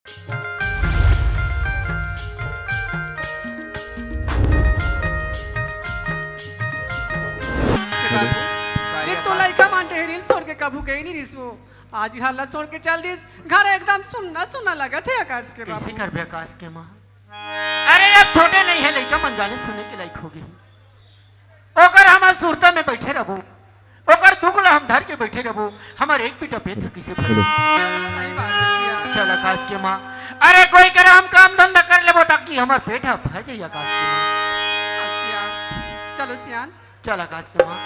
देख तो लड़का मानते हैं रील छोड़ के कबू कहीं नहीं रिसू आज ही हालत छोड़ के चल दिस घर एकदम सुनना सुनना लगा थे आकाश के बाबू। कैसे कर बे आकाश के माँ? अरे अब छोटे नहीं है लड़का मन जाने सुने के लायक होगी। ओकर हमार सुरता में बैठे रहो, ओकर दुगला हम धर के बैठे रहो, हमारे एक भी टपे थे किसे भलो। चल आकाश के माँ, अरे कोई करे हम काम धंधा कर ले ताकि हमार पेट भर जाए आकाश के माँ। चलो सियान चल आकाश के माँ।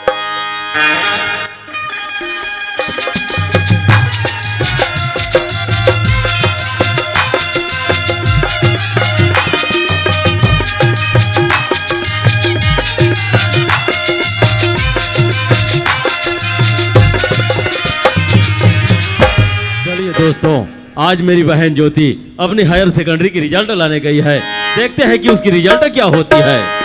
चलिए दोस्तों, आज मेरी बहन ज्योति अपनी हायर सेकेंडरी की रिजल्ट लाने गई है। देखते हैं कि उसकी रिजल्ट क्या होती है।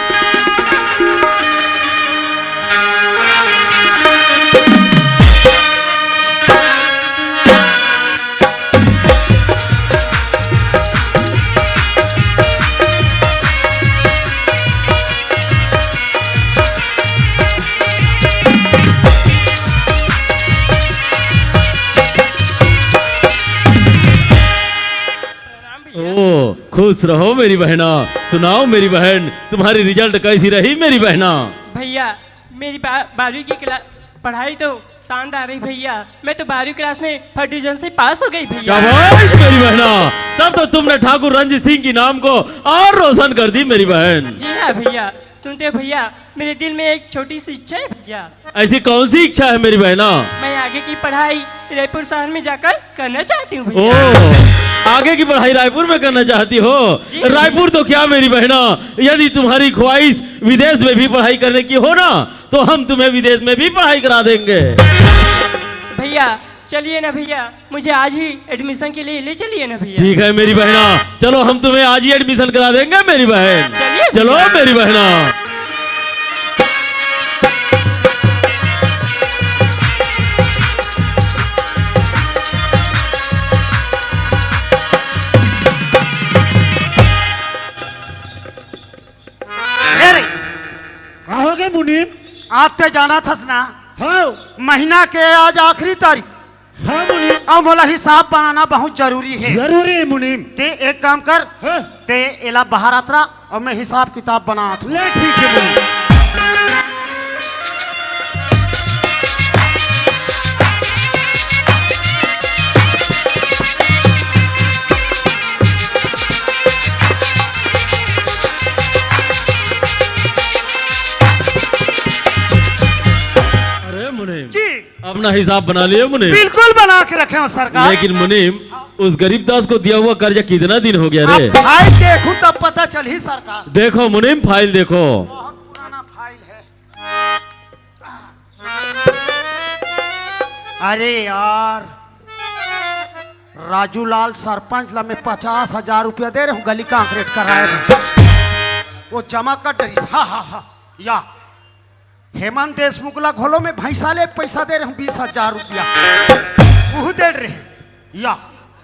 खुश रहो मेरी बहना। सुनाओ मेरी बहन, तुम्हारी रिजल्ट कैसी रही मेरी बहना? भैया मेरी 12वीं की पढ़ाई तो शानदार रही भैया। मैं तो 12वीं क्लास में फर्स्ट डिवीजन से पास हो गई भैया। शाबाश मेरी बहना, तब तो तुमने ठाकुर रंजीत सिंह की नाम को और रोशन कर दी मेरी बहन। जी हाँ भैया। सुनते हो भैया, मेरे दिल में एक छोटी सी इच्छा है भैया। ऐसी कौन सी इच्छा है मेरी बहना? मैं आगे की पढ़ाई रायपुर शहर में जाकर करना चाहती हूँ ओ, भैया। आगे की पढ़ाई रायपुर में करना चाहती हो? रायपुर तो क्या मेरी बहना, यदि तुम्हारी ख्वाहिश विदेश में भी पढ़ाई करने की हो ना, तो हम तुम्हें विदेश में भी पढ़ाई करा देंगे। भैया चलिए ना भैया, मुझे आज ही एडमिशन के लिए ले चलिए ना भैया। ठीक है मेरी बहना, चलो हम तुम्हें आज ही एडमिशन करा देंगे मेरी बहन। चलिए चलो मेरी बहना। कहोगे मुनीम? आज ते जाना थस ना? हाँ महीना के आज आखिरी तारीख। हाँ मुनीम, अब बोला हिसाब बनाना बहुत जरूरी है। जरूरी है मुनीम। ते एक काम कर, हाँ? ते एला बाहर आतरा और मैं हिसाब किताब बना था। ले ठीक है मुनीम। अपना हिसाब बना लिए मुनीम? बिल्कुल बना के रखे हो सरकार। लेकिन मुनीम, उस गरीबदास को दिया हुआ कर्जा कितना दिन हो गया रे? फाइल देखूं तब पता चल ही सरकार। देखो मुनीम, फाइल देखो। बहुत पुराना फाइल है। अरे यार, राजूलाल सरपंच ला मैं 50,000 रुपया दे रहा हूँ गली कांक्रीट कराए। वो जमा कर डरी। हाँ हाँ हाँ, या हेमंत देशमुख ला घोलो में भैंसा ले पैसा दे रहे हूँ 20,000 रुपया वो दे रहे। या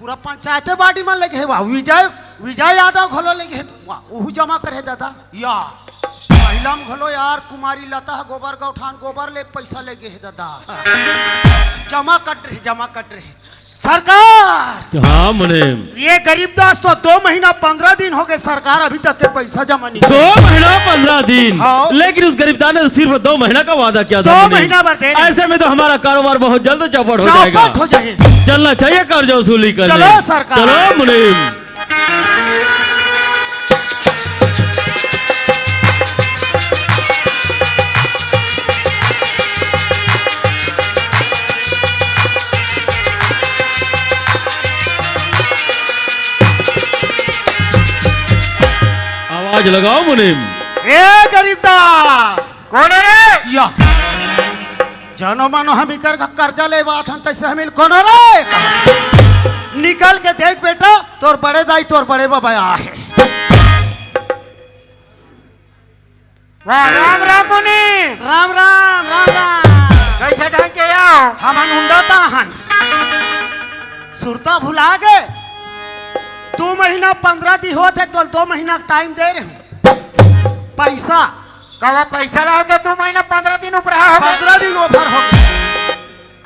पूरा पंचायत बाड़ी में लगे है। विजय यादव घोलो लगे है, वो जमा करे दादा। या महिला में घोलो यार, कुमारी लता गोबर गौठान गोबर ले पैसा लगे है दादा। जमा कट रहे सरकार। हाँ मुनीम, ये गरीबदास तो 2 महीना 15 दिन हो गए सरकार, अभी तक के पैसा जमा नहीं। 2 महीना 15 दिन? हाँ। लेकिन उस गरीबदास ने सिर्फ 2 महीना का वादा किया था। 2 मुनीम, महीना भर दे। ऐसे में तो हमारा कारोबार बहुत जल्द चौपट हो जाएगा। हो जाए। चलना चाहिए कर्ज वसूली करने। चलो सरकार। चलो मुनीम। आवाज लगाओ मुनीम। ए गरीबदास कौन है रे? या जानो मानो हम इकर का कर्जा ले बात हम तैसे हमिल कौन रे? निकल के देख बेटा, तोर बड़े दाई तोर बड़े बाबा है। राम राम मुनीम। राम राम राम राम। कैसे ढंग के आओ? हम उंडाता हन सुरता भुला गए। 2 महीना 15 दिन होते तो 2 महीना टाइम दे रहे हूँ पैसा कवा पैसा लाओ तो 2 महीना 15 दिन ऊपर हो 15 दिन ओवर हो गए।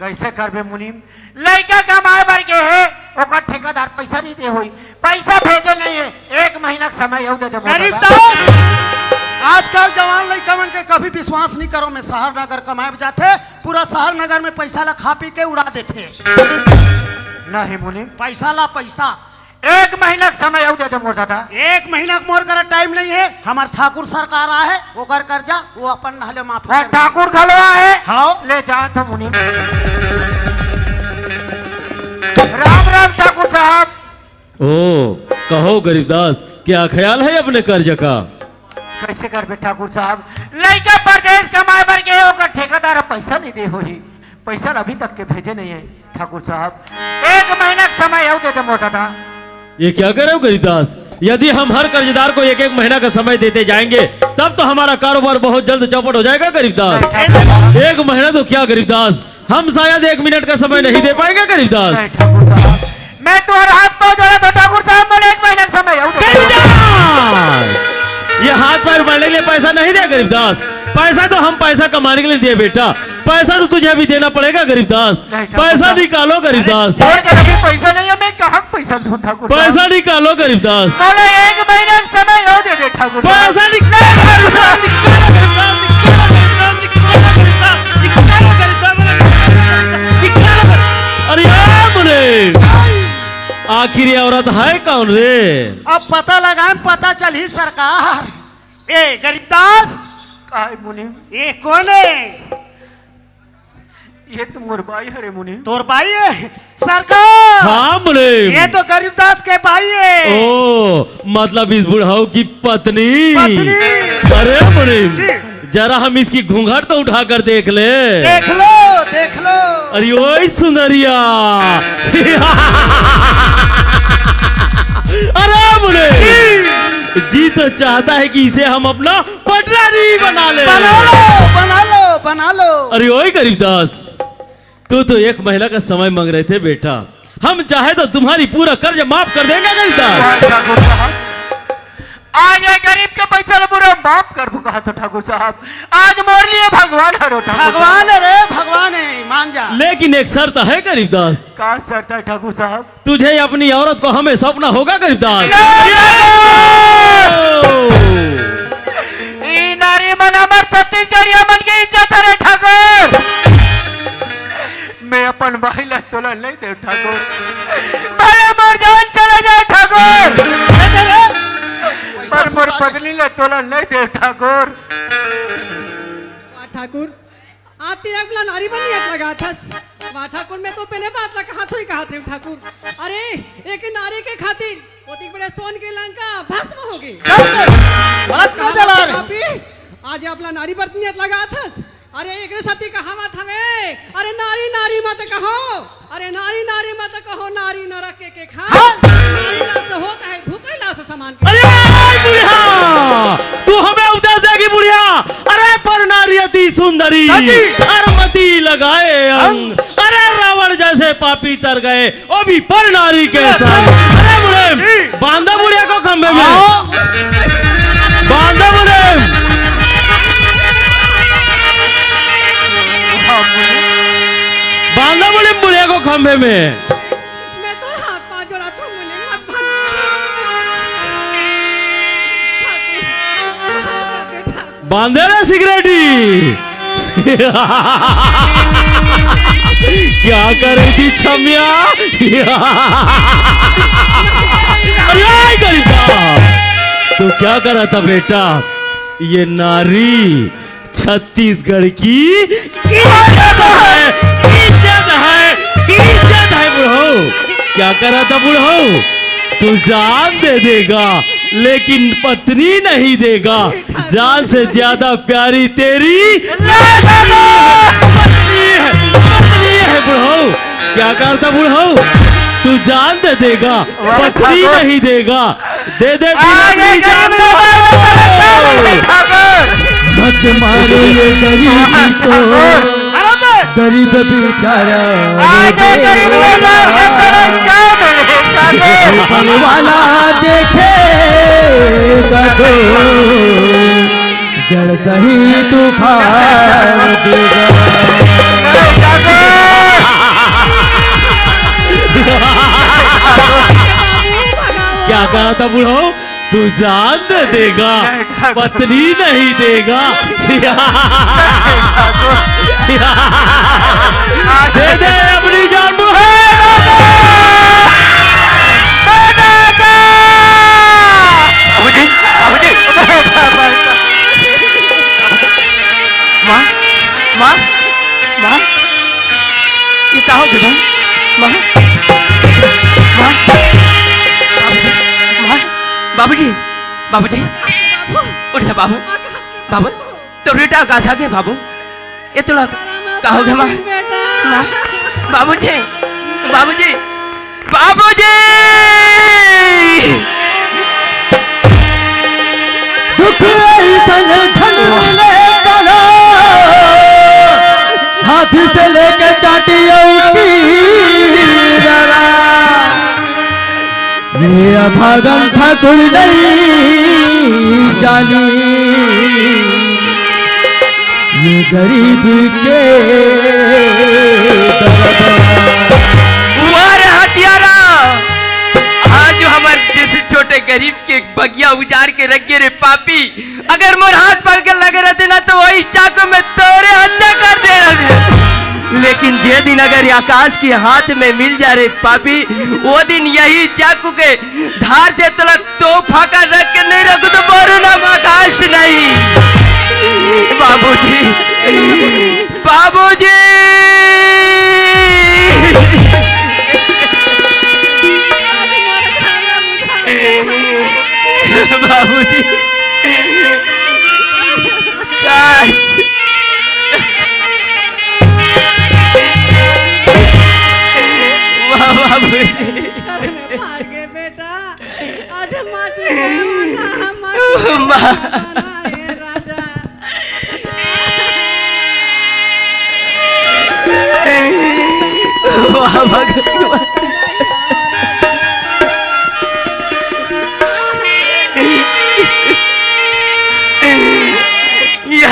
कैसे करबे मुनीम लड़का कमाए बर के है ओकर ठेकेदार पैसा नहीं दे होई पैसा भेजे नहीं है 1 महीना का समय हो दे गरीब दास आजकल जवान लड़का मन के कभी विश्वास नहीं करो। मैं शहर नगर कमाए जाते पूरा शहर नगर में पैसा ला खा पी के उड़ा देते। नहीं मुनीम पैसा ला पैसा 1 महीना का समय हो दे मोर दादा 1 महीना मोर कर टाइम नहीं है। हमार ठाकुर सरकार आ है वो कर कर्जा वो अपन नहले माफ कर ठाकुर खलवा है हाँ ले जा तो मुनीम राम राम ठाकुर साहब। ओ कहो गरीबदास क्या ख्याल है अपने कर्ज का? कैसे करबे ठाकुर साहब लड़का परदेश कमाए बर के ओकर ठेकेदार पैसा नहीं दे होई पैसा अभी तक के भेजे नहीं है ठाकुर साहब 1 महीना का समय हो दे मोटा था। ये क्या कर रहे हो गरीबदास? यदि हम हर कर्जदार को 1-1 महीना का समय देते जाएंगे तब तो हमारा कारोबार बहुत जल्द चौपट हो जाएगा गरीबदास। 1 महीना तो क्या गरीबदास हम शायद 1 मिनट का समय नहीं दे पाएंगे गरीबदास। नहीं ठाकुर साहब मैं तुम्हारा हाथ पाँव जोड़ा तो ठाकुर साहब बोले 1 महीना का समय हो गरीबदास ये हाथ पैर बढ़ने के लिए पैसा नहीं दे गरीबदास। पैसा तो हम पैसा कमाने के लिए दिए बेटा। पैसा तो तुझे अभी देना पड़ेगा गरीबदास। पैसा निकालो गरीबदास। पैसा नहीं है मैं कहाँ पैसा दूं ठाकुर पैसा निकालो गरीबदास। बोले 1 महीना का समय हो दे ठाकुर पैसा निकालो अरे मुने आखिर ये औरत है कौन रे? अब पता लगाए पता चली सरकार। ए गरीबदास काय मुनीम ये कौन है? ये तो मोर भाई है रे मुनीम तोर भाई है सरकार। हाँ मुने ये तो गरीबदास के भाई है। ओ मतलब इस बुढ़ाऊ की पत्नी। पत्नी। अरे मुनीम जरा हम इसकी घूंघट तो उठा कर देख ले। देख लो देख लो। अरे ओए सुंदरिया अरे मुने जी तो चाहता है कि इसे हम अपना पटरानी बना ले। बना लो बना लो बना लो। अरे ओए गरीबदास तू तो 1 महीना का समय मांग रहे थे बेटा। हम चाहे तो तुम्हारी पूरा कर्ज माफ कर देंगे गरीबदास। ठाकुर साहब आज ये गरीब के पैसा पूरा माफ कर कहा तो ठाकुर साहब आज मोर लिए भगवान हरो भगवान रे भगवान है मान जा। लेकिन एक शर्त है गरीबदास। का शर्त है ठाकुर साहब तुझे अपनी औरत को हमें सौंपना होगा गरीबदास। नारी मन अमर छत्तीसगढ़िया मन की इज्जत है ठाकुर। मैं अपन भाई ला तोला नहीं दे ठाकुर भले मोर जान चले जाए ठाकुर पर मोर पत्नी ला तोला नहीं दे ठाकुर। वाह ठाकुर आप तेरा बुला नारी बनी एक लगा थस। वाह ठाकुर मैं तो पहले बात ला कहा थी ठाकुर। अरे एक नारी के खातिर पोती बड़े सोन के लंका भस्म होगी। आज आपला नारी बर्तनियत लगा थस। अरे एक सती कहावत हमें अरे नारी नारी मत कहो अरे नारी नारी मत कहो नारी नरक के खा नारी लाश होता है भूखे लाश समान के। अरे बुढ़िया तू हमें उपदेश देगी बुढ़िया। अरे पर नारी अति सुंदरी अरमती लगाए अंग। अरे रावण जैसे पापी तर गए वो भी पर नारी के संग। अरे बुढ़े बांधा बुढ़िया को खंबे में बांधा बुढ़े बांधा बुढ़े बुढ़िया को खंबे में। मैं तो हाथ पांव जोड़ा था मुझे मत बांधे ना सिगरेटी क्या करेगी छमिया। अरे गरीबा तो क्या करा था बेटा? ये नारी छत्तीसगढ़ की इज्जत है बुढ़ो। क्या करा था बुढ़ो? तू जान दे देगा लेकिन पत्नी नहीं देगा। जान से ज्यादा प्यारी तेरी पत्नी है बुढ़ो। क्या करता बुढ़ो? तू जान दे देगा पत्नी नहीं देगा। दे दे मत मारो ये गरीबी को गरीब बेचारा ऊपर वाला देखे तो जड़ सही तू खा देगा। क्या कहा था बूढ़ो? तू जान न देगा, पत्नी नहीं देगा। दे दे अपनी जान बूढ़ो। माँ माँ माँ ये क्या हो गया माँ? माँ माँ बाबूजी बाबूजी उठ जा बाबू। बाबू तो बेटा कहाँ गए बाबू? ये तो लग क्या हो गया माँ? माँ बाबूजी बाबूजी बाबूजी दुख ऐसन झंडे करो हाथ से लेके चाटियों की जरा। ये अभागन ठाकुर नहीं जानी ये गरीब के वारे हथियारा आज जो हमारे जैसे छोटे गरीब के बगिया उजाड़ के रख गे रे पापी। अगर मोर हाथ पकड़ के लगे रहते ना तो वही चाकू में तोरे हत्या कर दे रहे। लेकिन जे दिन अगर आकाश के हाथ में मिल जा रे पापी वो दिन यही चाकू के धार से तला तो फाका रख के नहीं रखू तो बोरू नाम आकाश नहीं। बाबूजी बाबूजी बाबूजी मार गए बेटा आज माटी राजा। वाह भगवान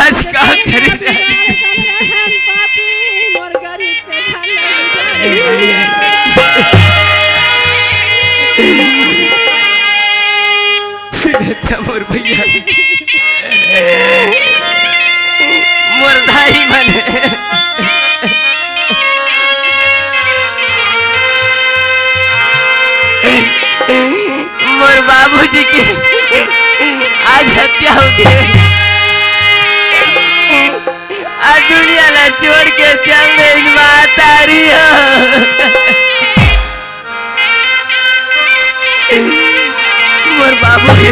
आज का करे मोर भैया मोर भाई मने मोर बाबूजी की आज हत्या हो गई। आज दुनिया ला छोड़ के चल रही मातारी मोर बाबूजी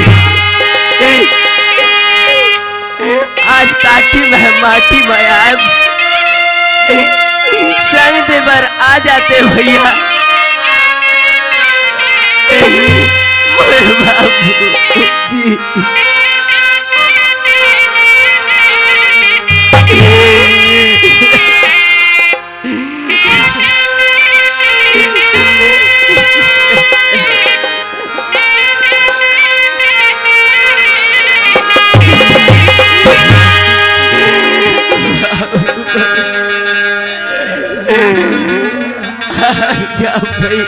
आज काटी में माटी में आए संग दे बार आ जाते भैया। मोर बाबूजी क्या भाई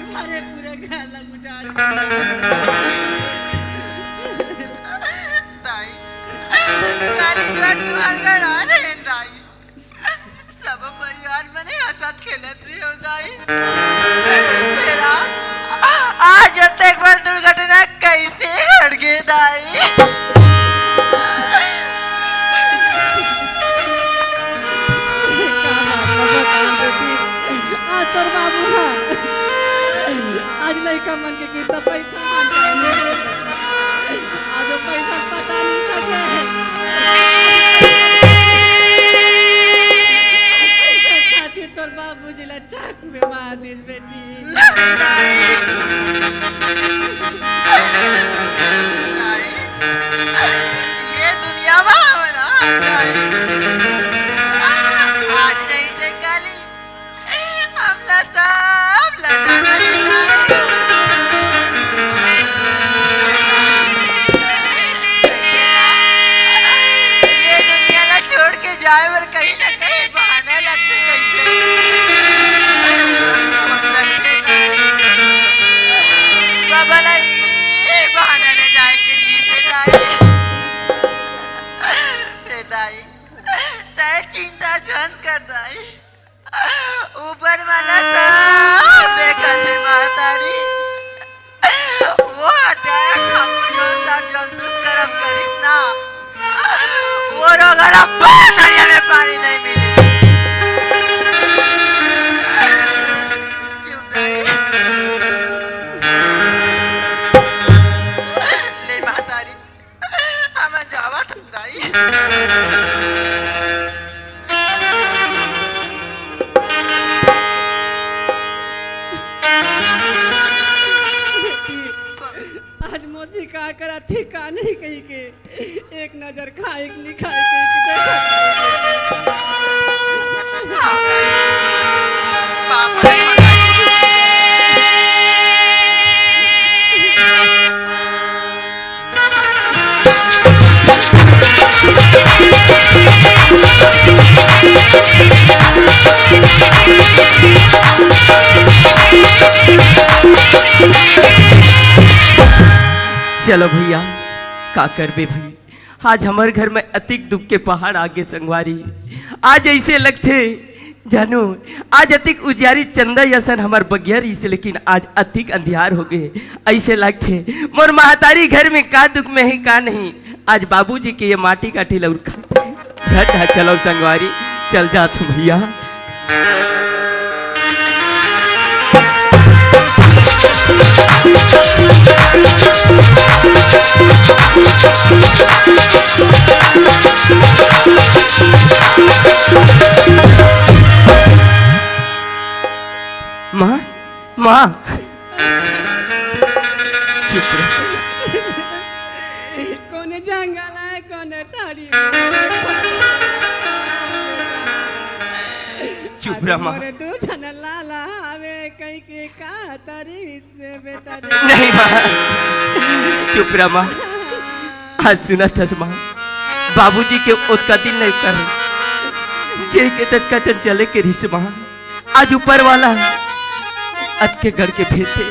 घर भरे पूरे घर लग उजाड़ दाई काली ज्वार तुहार घर आ रहे हैं दाई सब परिवार मने हंसत खेलत रहे हो दाई फिर आज अतेक बार दुर्घटना कैसे घट गई दाई तोर बाबू आज लड़का मन के कितना पैसा आज वो पैसा पता नहीं सके पैसा खातिर तोर बाबू जिला चाकू में मार दिल बेटी नहीं दाई दाई ये दुनिया में हमारा दाई आज नहीं थे काली हमला सब लगा रहे दाई ये दुनिया ला छोड़ के जाए और कहीं ना कहीं बहाने लगते कहीं पे हो सकते दाई बाबा लाई बहाने ले जाए के लिए से दाई फिर दाई तय चिंता जन कर दाई ऊपर वाला सब देखते मातारी वो हत्यारा ठाकुर जो सब जंतुस करम करिस ना वो रोगरा दरिया में पानी नहीं मिले चुप दाई ले मातारी हम जावत दाई आज मोसी का करा थी का नहीं कही के एक नजर खा एक नहीं खाए के देखा बाप रे चलो भैया का करबे भाई आज हमारे घर में अतिक दुख के पहाड़ आगे संगवारी आज ऐसे लगते जानू आज अतिक उजियारी चंदा यसन हमार बगियारी से लेकिन आज अतिक अंधियार हो गए ऐसे लगते मोर महतारी घर में का दुख में है का नहीं आज बाबूजी के ये माटी काटी लौर खाते घट चलो संगवारी चल जा तू भैया माँ माँ चुप रहो कोने जंगल है कोने टाड़ी चुप रहा माँ मोरे तू जन लाला हवे कहीं के का तरी से बेटा नहीं माँ चुप रहा माँ आज सुना था माँ बाबूजी के उत्का दिन नहीं कर जे के तत्का तन चले के रिस माँ आज ऊपर वाला अत के गढ़ के फेते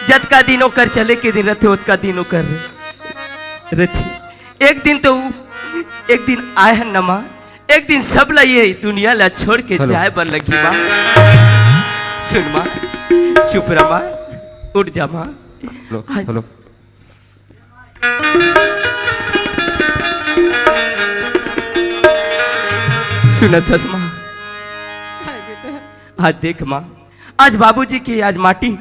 जत का दिनों कर चले के दिन रहते उत्का दिनों कर रहते एक दिन तो एक दिन आए हैं न माँ एक दिन सब ला ये दुनिया ला छोड़ के जाए बन लगी माँ सुन माँ चुप रहा माँ उठ जा माँ हेलो सुना था माँ आज देख माँ आज बाबूजी की आज माटी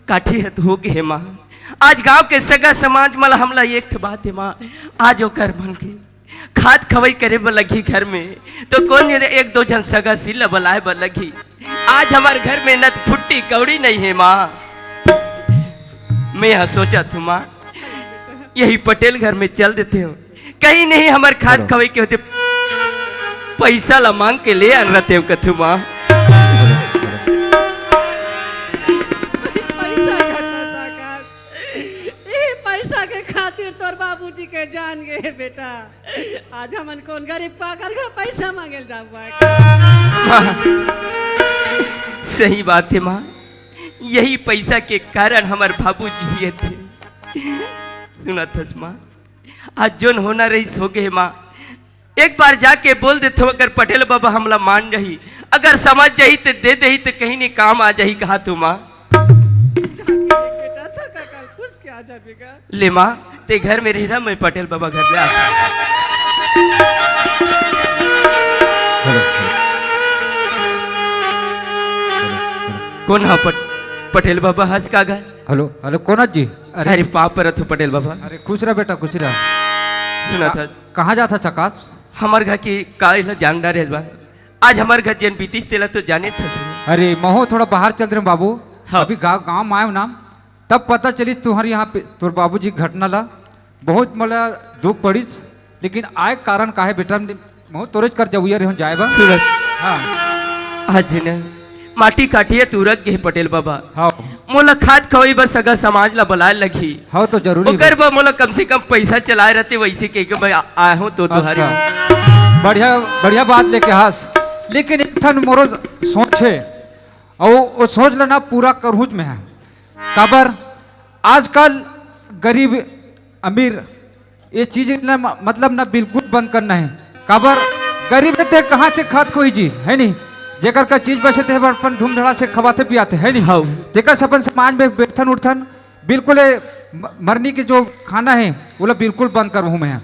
काठी है तो हो गई है माँ आज गांव के सगा समाज मला हमला एक बात है माँ आज ओकर बन के खाद खवाई करे बर लगी घर में तो कौन एक दो जन सगा सिला बलाए बर लगी आज हमारे घर में नत फुट्टी कौड़ी नहीं है माँ मैं यहाँ सोचा थू माँ यही पटेल घर में चल देते हो कहीं नहीं हमारे खाद खवाई के होते पैसा ला मांग के ले आन रहते हो कथू माँ पैसा के खातिर तोर बाबूजी के जान गए बेटा आज हमन कौन गरीब पाकर के पैसा मांगे जाबा सही बात है माँ यही पैसा के कारण हमार बाबू जिए थे। सुना थस माँ, आज जोन होना रही सो गए माँ। एक बार जाके बोल दे तो अगर पटेल बाबा हमला मान रही, अगर समझ जाही तो दे दही तो कहीं नहीं काम आ जाही। कहा तू माँ बेटा थका कल कुछ के आ जा बेगा। ले माँ ते घर में रह रहा, मैं पटेल बाबा घर में आता। कौन हा पटेल बाबा हंस का गा? हेलो हेलो कोनत जी। अरे पाप पर तो पटेल बाबा। अरे खुश रह बेटा, खुश रह। सुना था कहाँ जाता चकात? हमार घर की काला जानदार है बा। आज हमार घर जन बीतीस तेला तो जाने था से। अरे महो थोड़ा बाहर चल रहे बाबू। हाँ। अभी गाँव में आयो नाम, तब पता चली तुम्हारे यहाँ पे तोर बाबूजी की घटना ला बहुत मला दुख पड़ीस, लेकिन आए कारण का है बेटा बहुत तोरेज कर जबुया रहे जाए बा। सूरज हाँ आज न माटी काटिए तुरत गए पटेल बाबा। हाँ मोला खाद खवाई बस अगर समाज ला बुलाए लगी। हाँ तो जरूरी ओकर बा मोला कम से कम पैसा चलाए रहते, वैसे के भाई आया हूँ तो तुम्हारे। अच्छा बढ़िया बढ़िया बात लेके हास, लेकिन एक ठन मोरो सोच है और वो सोच लेना पूरा करहूज में है। काबर आजकल गरीब अमीर ये चीज ना मतलब ना बिल्कुल बंद करना है। काबर गरीब रहते कहाँ से खाद कोई जी है नहीं, जेकर का चीज बचे थे अपन धूम धड़ा से खवाते पियाते है नहीं। हाँ। जेकर अपन समाज में बैठन उठन बिल्कुल मरनी के जो खाना है वो लोग बिल्कुल बंद कर हूँ मैं,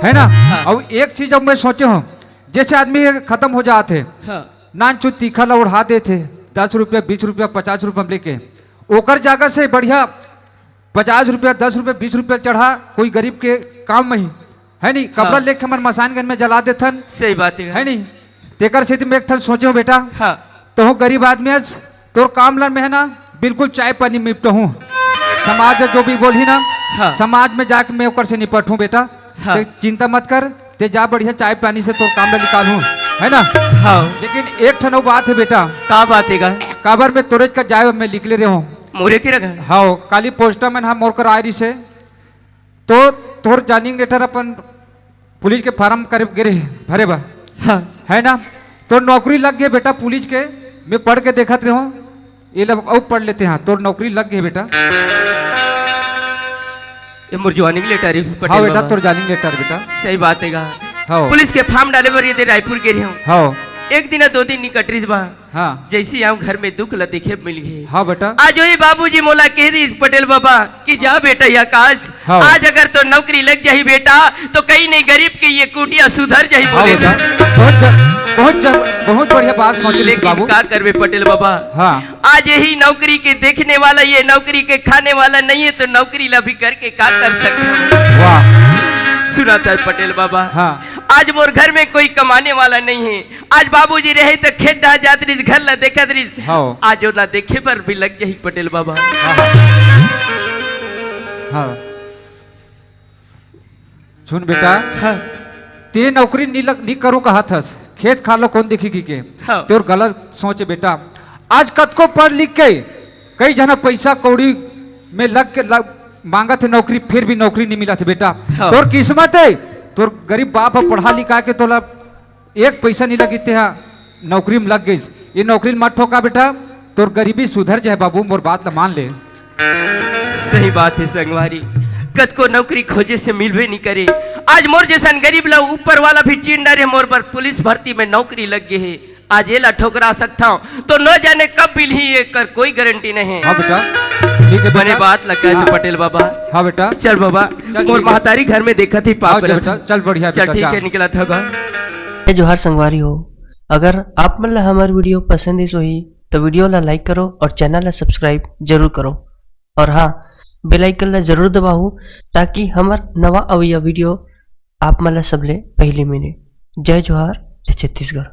है ना। और एक चीज अब मैं सोचे हूँ, जैसे आदमी खत्म हो जाते हाँ। नान चुत तीखा ला उड़ा देते 10 रुपया 20 रुपया 50 रुपया लेके, ओकर जगह से बढ़िया 50 रुपया 10 रुपया 20 रुपया चढ़ा कोई गरीब के काम में ही है नहीं। कपड़ा लेके हमारे मसानगंज में जला देथन, सही बात है नहीं। तेकर से मैं एक ठन सोचे हूँ बेटा, हाँ। तो हूँ गरीब आदमी आज तोर काम ला में है ना बिल्कुल चाय पानी निपट हूँ। समाज में जो भी बोली ना हाँ। समाज में जाके मैं ओकर से निपट हूँ बेटा। हाँ। ते चिंता मत कर, ते जा बढ़िया चाय पानी से तोर काम ला निकाल हूँ, है ना। हाँ। लेकिन एक ठन बात है बेटा, का बात है गा? काबर में तोरेज का जाए मैं लिख ले रहे हूँ। मोरे के रखा? हाँ काली पोस्टा में हम मोर कर आय रही से तो तोर जानिंग लेटर अपन पुलिस के फार्म करे गिरे भरे बा, हाँ। है ना। तो नौकरी लग गई बेटा पुलिस के, मैं पढ़ के देखत रहा हूँ ये लोग और पढ़ लेते हैं। तो नौकरी लग गई बेटा। ये मुरजवानी के लेटर है पटेल हाँ बेटा बाबा। तोर जानिंग लेटर बेटा। सही बात है गा। हाँ पुलिस के फार्म डाले बर ये रायपुर के रहे हूँ। हाँ एक दिन 2 दिन निकटरीस बा। हाँ जैसे आऊँ घर में दुख ला देखे मिल गए। हाँ बेटा। आज वही बाबूजी मोला कह रही पटेल बाबा कि जा बेटा ये आकाश, हाँ। आज अगर तो नौकरी लग जाही बेटा तो कहीं नहीं गरीब की ये कुटिया सुधर जाही। हाँ बोले बेटा बहुत बढ़िया बात सोच रही बाबू। लेकिन का करवे पटेल बाबा, हाँ आज यही नौकरी के देखने वाला ये नौकरी के खाने वाला नहीं है, तो नौकरी ला भी करके का कर सकते। वाह सुना था पटेल बाबा। हाँ आज मोर घर में कोई कमाने वाला नहीं है। आज बाबूजी रहे तो खेत डा जात रही, घर ला देखत रही। हाँ। आज ओला देखे पर भी लग जाही पटेल बाबा। हाँ सुन बेटा, हाँ। ते नौकरी नहीं करो कहा थस, खेत खा लो कौन देखेगी के। हाँ। तोर गलत सोचे बेटा। आज कतको पढ़ लिख के कई जना पैसा कौड़ी में लग के मांगा थे नौकरी, फिर भी नौकरी नहीं मिला थे बेटा। हाँ। तोर किस्मत है, तोर गरीब बाप पढ़ा लिखा के तोला एक पैसा नहीं लगी थे, नौकरी में लग गई। ये नौकरी मत ठोका बेटा, तोर गरीबी सुधर जाए बाबू, मोर बात ला मान ले। सही बात है संगवारी, कद को नौकरी खोजे से मिलवे नहीं करे। आज मोर जैसा गरीब ला ऊपर वाला भी चीन डरे मोर पर पुलिस भर्ती में नौकरी लग गई है। आज ये ला ठोकरा सकता हूँ तो न जाने कब मिल ही ये कर कोई गारंटी नहीं है। हाँ बेटा ठीक है मैंने बेटा। बात लगा हाँ। थे पटेल बाबा। हाँ बेटा चल बाबा, चल मोर ठीक है। महतारी घर में देखा थी हाँ पाप जा बेटा, चल बढ़िया चल बेटा, ठीक जा। है निकला था बा। जोहार संगवारी हो, अगर आप मन ला हमार वीडियो पसंद ही सोही तो वीडियो ला लाइक करो और चैनल ला सब्सक्राइब जरूर करो। और हाँ बेल आइकन ला जरूर दबाओ ताकि हमार नवा अवैया वीडियो आप मन ला सबले पहले मिले। जय जोहार, जय छत्तीसगढ़।